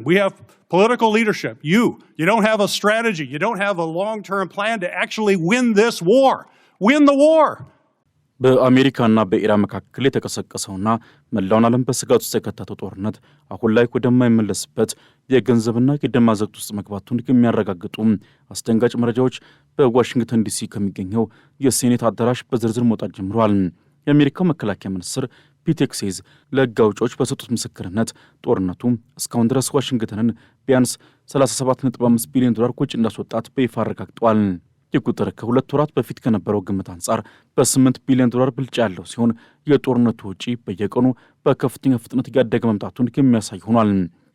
We have political leadership. You don't have a strategy. You don't have a long-term plan to actually win this war. Win the war. በአሜሪካና በኢራን መካከል የተቀሰቀሰውና መላውን ዓለም በስጋት ውስጥ የከተተው ጦርነት አሁን ላይ ወደማይመለስበት የገንዘብና የደም አዘቅት ውስጥ መግባቱን የሚያረጋግጡ አስደንጋጭ መረጃዎች በዋሽንግተን ዲሲ ከሚገኘው የሴኔት አዳራሽ በዝርዝር መውጣት ጀምረዋል። የአሜሪካው መከላከያ ሚኒስትር ፒት ሄግሴዝ ለሕግ አውጪዎች በሰጡት ምስክርነት ጦርነቱ እስካሁን ድረስ ዋሽንግተንን ቢያንስ $37.5 ቢሊዮን ወጪ እንዳስወጣት በይፋ አረጋግጠዋል። ይህ ቁጥር ከሁለት ወራት በፊት ከነበረው ግምት አንጻር $8 ቢሊዮን ብልጫ ያለው ሲሆን የጦርነቱ ወጪ በየቀኑ በከፍተኛ ፍጥነት እያደገ መምጣቱን የሚያሳይ ሆኗል።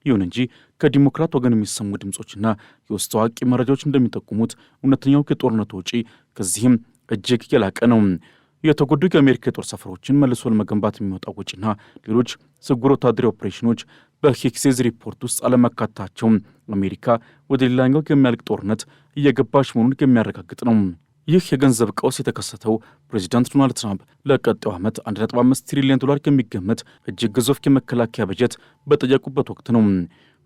ይሁን እንጂ ከዲሞክራት ወገን የሚሰሙ ድምጾችና የውስጥ አዋቂ መረጃዎች እንደሚጠቁሙት እውነተኛው የጦርነቱ ወጪ ከዚህም እጅግ የላቀ ነው። የተጎዱ የአሜሪካ የጦር ሰፈሮችን መልሶ ለመገንባት የሚወጣው ወጪና ሌሎች ስውር ወታደራዊ ኦፕሬሽኖች በሄግሴዝ ሪፖርት ውስጥ አለመካተታቸው አሜሪካ ወደ ሌላኛው የሚያልቅ ጦርነት እየገባች መሆኑን የሚያረጋግጥ ነው። ይህ የገንዘብ ቀውስ የተከሰተው ፕሬዚዳንት ዶናልድ ትራምፕ ለቀጣዩ ዓመት $1.5 ትሪሊዮን የሚገመት እጅግ ግዙፍ የመከላከያ በጀት በጠየቁበት ወቅት ነው።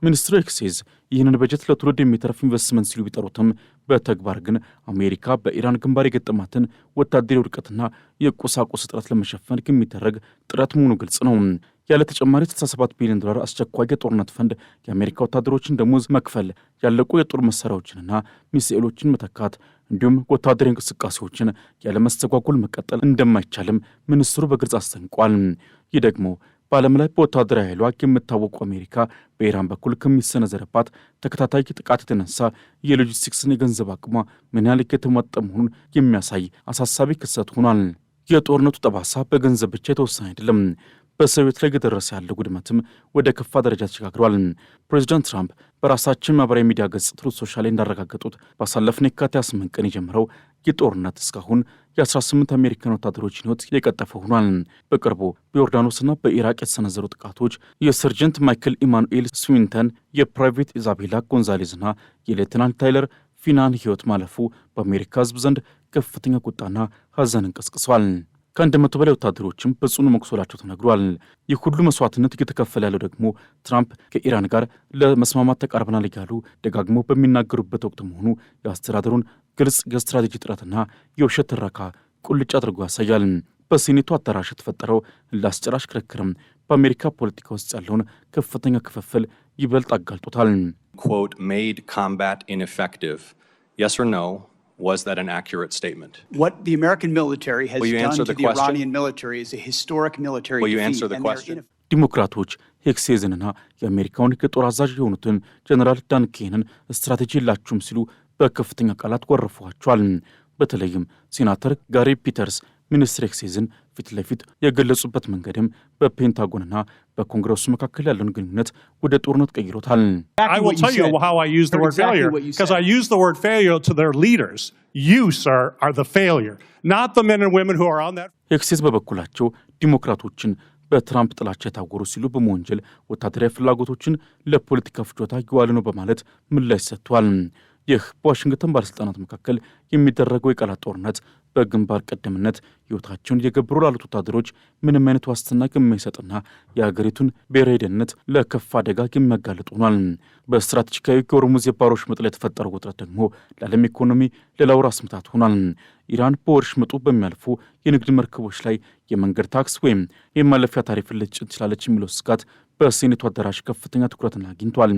ሚኒስትሩ ሄግሴዝ ይህንን በጀት ለትውልድ የሚተርፍ ኢንቨስትመንት ሲሉ ቢጠሩትም በተግባር ግን አሜሪካ በኢራን ግንባር የገጠማትን ወታደራዊ ውድቀትና የቁሳቁስ እጥረት ለመሸፈን የሚደረግ ጥረት መሆኑ ግልጽ ነው። ያለ ተጨማሪ $67 ቢሊዮን አስቸኳይ የጦርነት ፈንድ የአሜሪካ ወታደሮችን ደሞዝ መክፈል፣ ያለቁ የጦር መሳሪያዎችንና ሚሳኤሎችን መተካት እንዲሁም ወታደራዊ እንቅስቃሴዎችን ያለመስተጓጎል መቀጠል እንደማይቻልም ሚኒስትሩ በግልጽ አስጠንቅቋል። ይህ ደግሞ በዓለም ላይ በወታደራዊ ኃይሏ የምታወቁ አሜሪካ በኢራን በኩል ከሚሰነዘረባት ተከታታይ ጥቃት የተነሳ የሎጂስቲክስን የገንዘብ አቅሟ ምን ያህል የተሟጠ መሆኑን የሚያሳይ አሳሳቢ ክስተት ሆኗል። የጦርነቱ ጠባሳ በገንዘብ ብቻ የተወሰነ አይደለም። በሰዎች ላይ እየደረሰ ያለው ውድመትም ወደ ከፋ ደረጃ ተሸጋግሯል። ፕሬዚዳንት ትራምፕ በራሳቸው ማህበራዊ ሚዲያ ገጽ ትሩዝ ሶሻል ላይ እንዳረጋገጡት ባሳለፍነው የካቲት 8 ቀን የጀመረው የጦርነት እስካሁን የ18 አሜሪካን ወታደሮችን ሕይወት የቀጠፈ ሆኗል። በቅርቡ በዮርዳኖስና በኢራቅ የተሰነዘሩ ጥቃቶች የሰርጀንት ማይክል ኢማኑኤል ስዊንተን፣ የፕራይቬት ኢዛቤላ ጎንዛሌዝና የሌተናንት ታይለር ፊናን ሕይወት ማለፉ በአሜሪካ ሕዝብ ዘንድ ከፍተኛ ቁጣና ሐዘንን ቀስቅሷል። ከ100 በላይ ወታደሮችም በጽኑ መቁሰላቸው ተነግሯል። ይህ ሁሉ መስዋዕትነት እየተከፈለ ያለው ደግሞ ትራምፕ ከኢራን ጋር ለመስማማት ተቃርበናል እያሉ ደጋግሞ በሚናገሩበት ወቅት መሆኑ የአስተዳደሩን ግልጽ የስትራቴጂ ጥረትና የውሸት ትረካ ቁልጭ አድርጎ ያሳያል። በሴኔቱ አዳራሽ የተፈጠረው ለአስጨራሽ ክርክርም በአሜሪካ ፖለቲካ ውስጥ ያለውን ከፍተኛ ክፍፍል ይበልጥ አጋልጦታል። quote made combat ineffective. Yes or no? Was that an accurate statement? What the American military has done to the Iranian military is a historic military defeat. Will you answer the question? ዲሞክራቶች ሄግሴዝንና የአሜሪካውን የጦር አዛዥ የሆኑትን ጀነራል ዳን ኬንን ስትራቴጂ የላችሁም ሲሉ በከፍተኛ ቃላት ወረፏቸዋል። በተለይም ሴናተር ጋሪ ፒተርስ ሚኒስትር ሄግሴዝን ፊት ለፊት የገለጹበት መንገድም በፔንታጎንና በኮንግረሱ መካከል ያለውን ግንኙነት ወደ ጦርነት ቀይሮታል። I will tell you how I use the word failure because I use the word failure to their leaders. You, sir, are the failure, not the men and women who are on that. ሄግሴዝ በበኩላቸው ዲሞክራቶችን በትራምፕ ጥላቻ የታወሩ ሲሉ በመወንጀል ወታደራዊ ፍላጎቶችን ለፖለቲካ ፍጆታ ይዋሉ ነው በማለት ምላሽ ሰጥቷል። ይህ በዋሽንግተን ባለሥልጣናት መካከል የሚደረገው የቃላት ጦርነት በግንባር ቀደምነት ሕይወታቸውን እየገበሩ ላሉት ወታደሮች ምንም አይነት ዋስትና የማይሰጥና የሀገሪቱን ብሔራዊ ደህንነት ለከፍ አደጋ የሚያጋልጥ ሆኗል። በስትራቴጂካዊ የሆርሙዝ የባህር ወሽመጥ ላይ የተፈጠረው ውጥረት ደግሞ ለዓለም ኢኮኖሚ ሌላው ራስ ምታት ሆኗል። ኢራን በወሽመጡ በሚያልፉ የንግድ መርከቦች ላይ የመንገድ ታክስ ወይም የማለፊያ ታሪፍ ልትጭን ትችላለች የሚለው ስጋት በሴኔቱ አዳራሽ ከፍተኛ ትኩረትን አግኝቷል።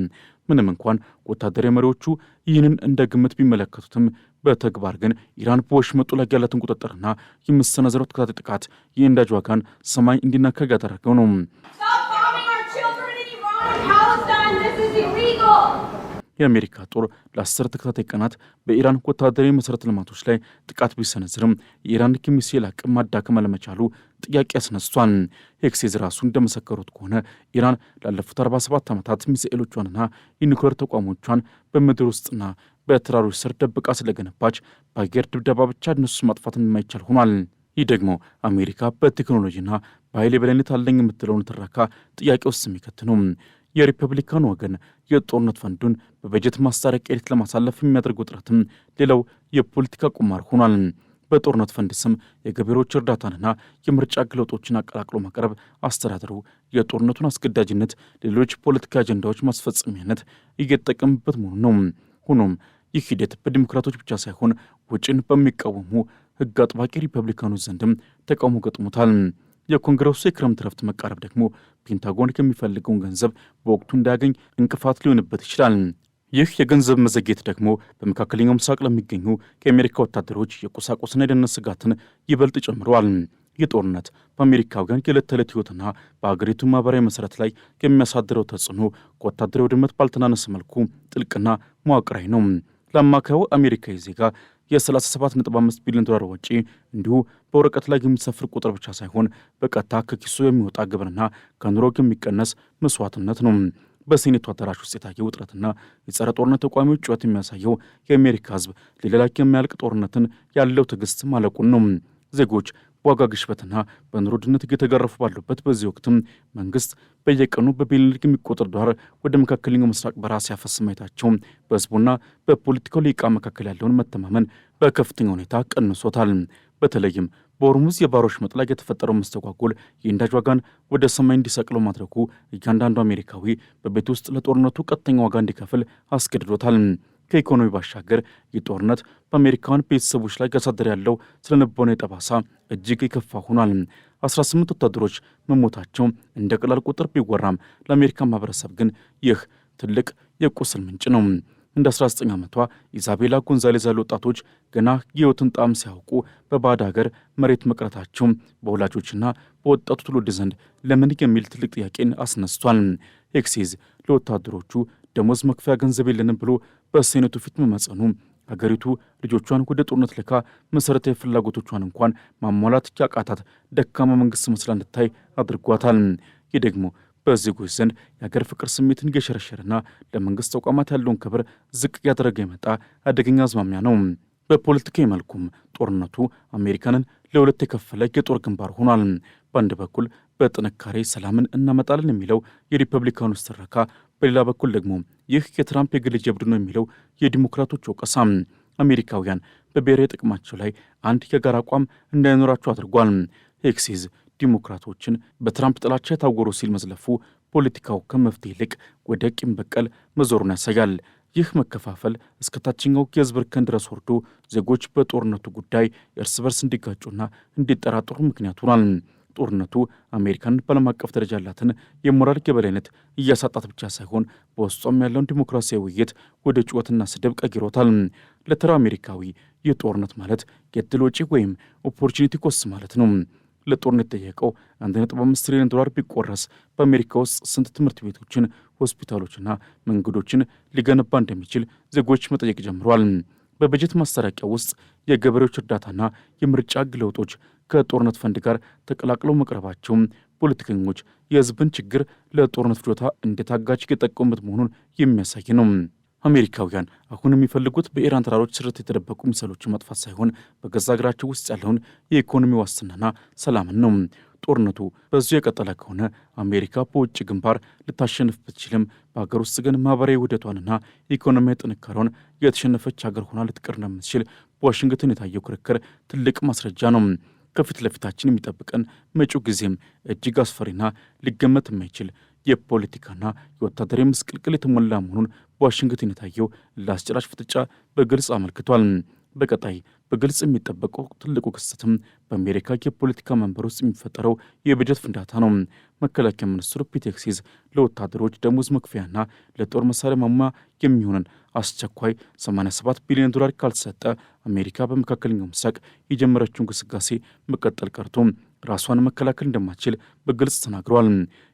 ምንም እንኳን ወታደራዊ መሪዎቹ ይህንን እንደ ግምት ቢመለከቱትም በተግባር ግን ኢራን በወሽመጡ ላይ ያላትን ቁጥጥርና የምትሰነዝረው ተከታታይ ጥቃት የነዳጅ ዋጋን ሰማይ እንዲነካ ያደረገው ነው። የአሜሪካ ጦር ለ10 ተከታታይ ቀናት በኢራን ወታደራዊ መሠረተ ልማቶች ላይ ጥቃት ቢሰነዝርም የኢራን ሚሳኤል አቅም ማዳከም አለመቻሉ ጥያቄ አስነስቷል። ሄግሴዝ ራሱ እንደመሰከሩት ከሆነ ኢራን ላለፉት 47 ዓመታት ሚሳኤሎቿንና የኒውክሌር ተቋሞቿን በምድር ውስጥና በተራሮች ስር ደብቃ ስለገነባች በአየር ድብደባ ብቻ እነሱ ማጥፋት የማይቻል ሆኗል። ይህ ደግሞ አሜሪካ በቴክኖሎጂና በኃይል የበላይነት አለኝ የምትለውን ትረካ ጥያቄ ውስጥ የሚከት ነው። የሪፐብሊካኑ ወገን የጦርነት ፈንዱን በበጀት ማስታረቂያ ሂደት ለማሳለፍ የሚያደርገው ጥረትም ሌላው የፖለቲካ ቁማር ሆኗል። በጦርነት ፈንድ ስም የገበሬዎች እርዳታንና የምርጫ ግለጦችን አቀላቅሎ ማቅረብ አስተዳደሩ የጦርነቱን አስገዳጅነት ሌሎች ፖለቲካ አጀንዳዎች ማስፈጸሚያነት እየተጠቀምበት መሆኑ ነው። ሆኖም ይህ ሂደት በዲሞክራቶች ብቻ ሳይሆን ውጭን በሚቃወሙ ሕግ አጥባቂ ሪፐብሊካኖች ዘንድም ተቃውሞ ገጥሞታል። የኮንግረሱ የክረምት ረፍት መቃረብ ደግሞ ፔንታጎን ከሚፈልገውን ገንዘብ በወቅቱ እንዳያገኝ እንቅፋት ሊሆንበት ይችላል። ይህ የገንዘብ መዘግየት ደግሞ በመካከለኛው ምስራቅ ለሚገኙ የአሜሪካ ወታደሮች የቁሳቁስና የደህንነት ስጋትን ይበልጥ ጨምረዋል። ይህ ጦርነት በአሜሪካውያን የዕለት ተዕለት ሕይወትና በአገሪቱ ማኅበራዊ መሠረት ላይ የሚያሳድረው ተጽዕኖ ከወታደራዊ ውድመት ባልተናነሰ መልኩ ጥልቅና መዋቅራዊ ነው። ለአማካዩ አሜሪካዊ ዜጋ የ37.5 ቢሊዮን ዶላር ወጪ እንዲሁ በወረቀት ላይ የሚሰፍር ቁጥር ብቻ ሳይሆን በቀጥታ ከኪሱ የሚወጣ ግብርና ከኑሮ የሚቀነስ መስዋዕትነት ነው። በሴኔቱ አዳራሽ ውስጥ የታየው ውጥረትና የጸረ ጦርነት ተቋሚዎች ጩኸት የሚያሳየው የአሜሪካ ሕዝብ ሌላ የሚያልቅ ጦርነትን ያለው ትዕግስት ማለቁን ነው። ዜጎች በዋጋ ግሽበትና በኑሮ ውድነት እየተገረፉ ባሉበት በዚህ ወቅትም መንግስት በየቀኑ በቢሊዮን የሚቆጠር ዶላር ወደ መካከለኛው ምስራቅ በራስ ያፈስ ማየታቸው በህዝቡና በፖለቲካው ሊቃን መካከል ያለውን መተማመን በከፍተኛ ሁኔታ ቀንሶታል። በተለይም በሆርሙዝ የባህር ወሽመጥ ላይ የተፈጠረው መስተጓጎል የነዳጅ ዋጋን ወደ ሰማይ እንዲሰቅለው ማድረጉ እያንዳንዱ አሜሪካዊ በቤት ውስጥ ለጦርነቱ ቀጥተኛ ዋጋ እንዲከፍል አስገድዶታል። ከኢኮኖሚ ባሻገር ይህ ጦርነት በአሜሪካውያን ቤተሰቦች ላይ ያሳደረ ያለው ስለነበነ ጠባሳ እጅግ የከፋ ሆኗል። 18 ወታደሮች መሞታቸው እንደ ቀላል ቁጥር ቢወራም ለአሜሪካ ማህበረሰብ ግን ይህ ትልቅ የቁስል ምንጭ ነው። እንደ 19 ዓመቷ ኢዛቤላ ጎንዛሌዝ ያሉ ወጣቶች ገና የህይወትን ጣዕም ሲያውቁ በባዕድ ሀገር መሬት መቅረታቸው በወላጆችና በወጣቱ ትውልድ ዘንድ ለምን የሚል ትልቅ ጥያቄን አስነስቷል። ኤክሲዝ ለወታደሮቹ ደሞዝ መክፈያ ገንዘብ የለንም ብሎ በሴኔቱ ፊት መመጸኑ አገሪቱ ልጆቿን ወደ ጦርነት ልካ መሠረታዊ ፍላጎቶቿን እንኳን ማሟላት ያቃታት ደካማ መንግሥት መስላ እንድታይ አድርጓታል። ይህ ደግሞ በዜጎች ዘንድ የሀገር ፍቅር ስሜትን እየሸረሸረና ለመንግሥት ተቋማት ያለውን ክብር ዝቅ እያደረገ የመጣ አደገኛ አዝማሚያ ነው። በፖለቲካዊ መልኩም ጦርነቱ አሜሪካንን ለሁለት የከፈለ የጦር ግንባር ሆኗል። በአንድ በኩል በጥንካሬ ሰላምን እናመጣለን የሚለው የሪፐብሊካኖች ትረካ፣ በሌላ በኩል ደግሞ ይህ የትራምፕ የግል ጀብዱ ነው የሚለው የዲሞክራቶች ወቀሳ አሜሪካውያን በብሔራዊ ጥቅማቸው ላይ አንድ የጋራ አቋም እንዳይኖራቸው አድርጓል። ኤክሲዝ ዲሞክራቶችን በትራምፕ ጥላቻ የታወሩ ሲል መዝለፉ ፖለቲካው ከመፍትሄ ይልቅ ወደ ቂም በቀል መዞሩን ያሳያል። ይህ መከፋፈል እስከ ታችኛው የሕዝብ እርከን ድረስ ወርዶ ዜጎች በጦርነቱ ጉዳይ እርስ በርስ እንዲጋጩና እንዲጠራጠሩ ምክንያት ሆኗል። ጦርነቱ አሜሪካን በዓለም አቀፍ ደረጃ ያላትን የሞራል የበላይነት እያሳጣት ብቻ ሳይሆን በውስጧም ያለውን ዲሞክራሲያዊ ውይይት ወደ ጩኸትና ስድብ ቀይሮታል። ለተራ አሜሪካዊ ይህ ጦርነት ማለት የዕድል ወጪ ወይም ኦፖርቹኒቲ ኮስት ማለት ነው። ለጦርነት የጠየቀው 1.5 ትሪሊዮን ዶላር ቢቆረስ በአሜሪካ ውስጥ ስንት ትምህርት ቤቶችን፣ ሆስፒታሎችና መንገዶችን ሊገነባ እንደሚችል ዜጎች መጠየቅ ጀምረዋል። በበጀት ማስታረቂያ ውስጥ የገበሬዎች እርዳታና የምርጫ ግለውጦች ከጦርነት ፈንድ ጋር ተቀላቅለው መቅረባቸው ፖለቲከኞች የሕዝብን ችግር ለጦርነት ፍጆታ እንደታጋች የጠቀሙበት መሆኑን የሚያሳይ ነው። አሜሪካውያን አሁን የሚፈልጉት በኢራን ተራሮች ስር የተደበቁ ሚሳይሎችን ማጥፋት ሳይሆን በገዛ ሀገራቸው ውስጥ ያለውን የኢኮኖሚ ዋስትናና ሰላምን ነው። ጦርነቱ በዚሁ የቀጠለ ከሆነ አሜሪካ በውጭ ግንባር ልታሸንፍ ብትችልም በሀገር ውስጥ ግን ማህበራዊ ውህደቷንና ኢኮኖሚያዊ ጥንካሬውን የተሸነፈች ሀገር ሆና ልትቀር እንደምትችል በዋሽንግተን የታየው ክርክር ትልቅ ማስረጃ ነው። ከፊት ለፊታችን የሚጠብቀን መጪው ጊዜም እጅግ አስፈሪና ሊገመት የማይችል የፖለቲካና የወታደራዊ ምስቅልቅል የተሞላ መሆኑን በዋሽንግተን የታየው ለአስጨራሽ ፍጥጫ በግልጽ አመልክቷል። በቀጣይ በግልጽ የሚጠበቀው ትልቁ ክስተትም በአሜሪካ የፖለቲካ መንበር ውስጥ የሚፈጠረው የበጀት ፍንዳታ ነው። መከላከያ ሚኒስትሩ ፒት ሄግሴዝ ለወታደሮች ደሞዝ መክፈያና ለጦር መሳሪያ ማሟያ የሚሆንን አስቸኳይ 87 ቢሊዮን ዶላር ካልተሰጠ አሜሪካ በመካከለኛው ምስራቅ የጀመረችውን ግስጋሴ መቀጠል ቀርቶ ራሷን መከላከል እንደማትችል በግልጽ ተናግረዋል።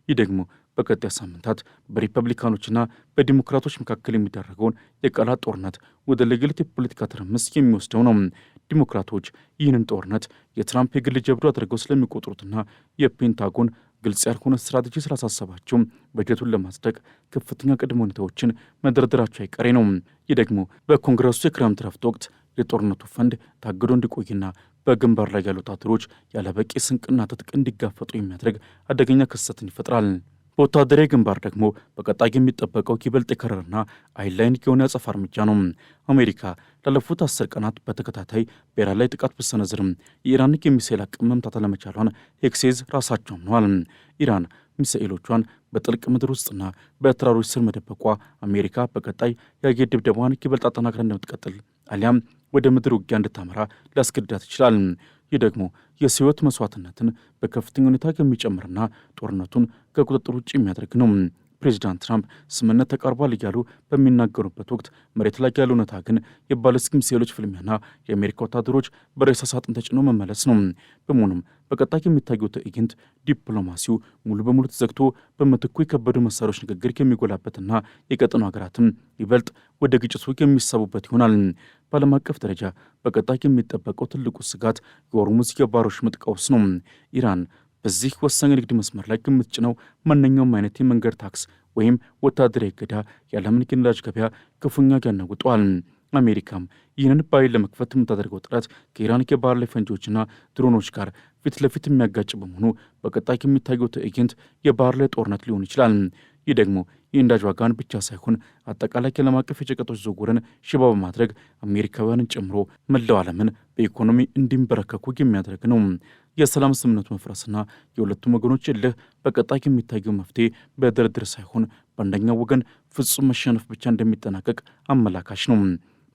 ይህ ደግሞ በቀጣይ ሳምንታት በሪፐብሊካኖችና በዲሞክራቶች መካከል የሚደረገውን የቃላት ጦርነት ወደ ለየለት የፖለቲካ ትርምስ የሚወስደው ነው። ዲሞክራቶች ይህንን ጦርነት የትራምፕ የግል ጀብዱ አድርገው ስለሚቆጥሩትና የፔንታጎን ግልጽ ያልሆነ ስትራቴጂ ስላሳሰባቸው በጀቱን ለማጽደቅ ከፍተኛ ቅድመ ሁኔታዎችን መደርደራቸው አይቀሬ ነው። ይህ ደግሞ በኮንግረሱ የክረምት ረፍት ወቅት የጦርነቱ ፈንድ ታግዶ እንዲቆይና በግንባር ላይ ያሉ ወታደሮች ያለበቂ ስንቅና ትጥቅ እንዲጋፈጡ የሚያደርግ አደገኛ ክስተትን ይፈጥራል። በወታደራዊ ግንባር ደግሞ በቀጣይ የሚጠበቀው ይበልጥ የከረረና አይላይን የሆነ ያጸፋ እርምጃ ነው። አሜሪካ ላለፉት 10 ቀናት በተከታታይ በኢራን ላይ ጥቃት ብትሰነዝርም የኢራን የሚሳኤል አቅም መምታት አለመቻሏን ሄክሴዝ ራሳቸው አምነዋል። ኢራን ሚሳኤሎቿን በጥልቅ ምድር ውስጥና በተራሮች ስር መደበቋ አሜሪካ በቀጣይ የአየር ድብደባዋን ይበልጥ አጠናክራ እንደምትቀጥል አሊያም ወደ ምድር ውጊያ እንድታመራ ሊያስገድዳት ይችላል። ይህ ደግሞ የህይወት መስዋዕትነትን በከፍተኛ ሁኔታ የሚጨምርና ጦርነቱን ከቁጥጥር ውጭ የሚያደርግ ነው። ፕሬዚዳንት ትራምፕ ስምምነት ተቃርቧል እያሉ በሚናገሩበት ወቅት መሬት ላይ ያለው እውነታ ግን የባለስቲክ ሚሳኤሎች ፍልሚያና የአሜሪካ ወታደሮች በሬሳ ሳጥን ተጭኖ መመለስ ነው። በመሆኑም በቀጣይ የሚታየው ትዕይንት ዲፕሎማሲው ሙሉ በሙሉ ተዘግቶ በምትኩ የከበዱ መሳሪያዎች ንግግር የሚጎላበትና የቀጠናው ሀገራትም ይበልጥ ወደ ግጭቱ የሚሳቡበት ይሆናል። በዓለም አቀፍ ደረጃ በቀጣይ የሚጠበቀው ትልቁ ስጋት የሆርሙዝ የባህር ወሽመጥ ቀውስ ነው። ኢራን በዚህ ወሳኝ ንግድ መስመር ላይ የምትጭነው ማንኛውም አይነት የመንገድ ታክስ ወይም ወታደራዊ እገዳ የዓለምን የነዳጅ ገበያ ክፉኛ ያናውጠዋል። አሜሪካም ይህንን በኃይል ለመክፈት የምታደርገው ጥረት ከኢራን የባህር ላይ ፈንጂዎችና ድሮኖች ጋር ፊት ለፊት የሚያጋጭ በመሆኑ በቀጣይ የሚታየው ትዕይንት የባህር ላይ ጦርነት ሊሆን ይችላል። ይህ ደግሞ የነዳጅ ዋጋን ብቻ ሳይሆን አጠቃላይ የዓለም አቀፍ የሸቀጦች ዝውውርን ሽባ በማድረግ አሜሪካውያንን ጨምሮ መላው ዓለምን በኢኮኖሚ እንዲንበረከኩ የሚያደርግ ነው። የሰላም ስምምነቱ መፍረስና የሁለቱም ወገኖች እልህ በቀጣይ የሚታየው መፍትሄ በድርድር ሳይሆን በአንደኛው ወገን ፍጹም መሸነፍ ብቻ እንደሚጠናቀቅ አመላካች ነው።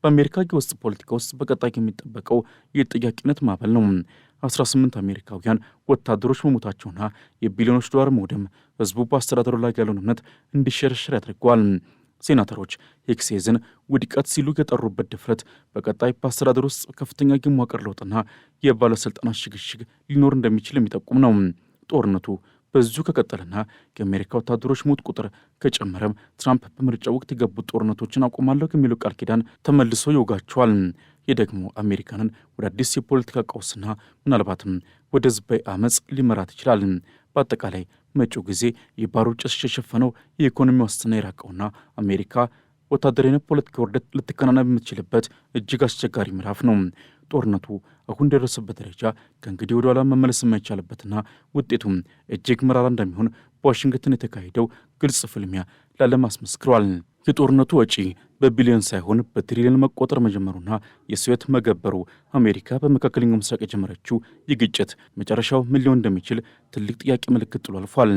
በአሜሪካ የውስጥ ፖለቲካ ውስጥ በቀጣይ የሚጠበቀው የጥያቄነት ማዕበል ነው። 18 አሜሪካውያን ወታደሮች መሞታቸውና የቢሊዮኖች ዶላር መውደም ህዝቡ በአስተዳደሩ ላይ ያለውን እምነት እንዲሸረሸር ያደርገዋል። ሴናተሮች ሄክሴዝን ውድቀት ሲሉ የጠሩበት ድፍረት በቀጣይ በአስተዳደር ውስጥ ከፍተኛ የመዋቅር ለውጥና የባለሥልጣናት ሽግሽግ ሊኖር እንደሚችል የሚጠቁም ነው። ጦርነቱ በዚሁ ከቀጠልና የአሜሪካ ወታደሮች ሞት ቁጥር ከጨመረም ትራምፕ በምርጫ ወቅት የገቡት ጦርነቶችን አቆማለሁ ከሚለው ቃል ኪዳን ተመልሶ ይወጋቸዋል። ይህ ደግሞ አሜሪካንን ወደ አዲስ የፖለቲካ ቀውስና ምናልባትም ወደ ህዝባዊ አመፅ ሊመራት ይችላል። በአጠቃላይ መጪው ጊዜ የባህሩ ጭስ የሸፈነው የኢኮኖሚ ዋስትና የራቀውና አሜሪካ ወታደራዊና ፖለቲካ ውርደት ልትከናነብ የምትችልበት እጅግ አስቸጋሪ ምዕራፍ ነው። ጦርነቱ አሁን ደረሰበት ደረጃ ከእንግዲህ ወደ ኋላ መመለስ የማይቻልበትና ውጤቱም እጅግ መራራ እንደሚሆን በዋሽንግተን የተካሄደው ግልጽ ፍልሚያ ለዓለም አስመስክሯል። የጦርነቱ ወጪ በቢሊዮን ሳይሆን በትሪሊዮን መቆጠር መጀመሩና የሶቪየት መገበሩ አሜሪካ በመካከለኛው ምስራቅ የጀመረችው ይህ ግጭት መጨረሻው ምን ሊሆን እንደሚችል ትልቅ ጥያቄ ምልክት ጥሎ አልፏል።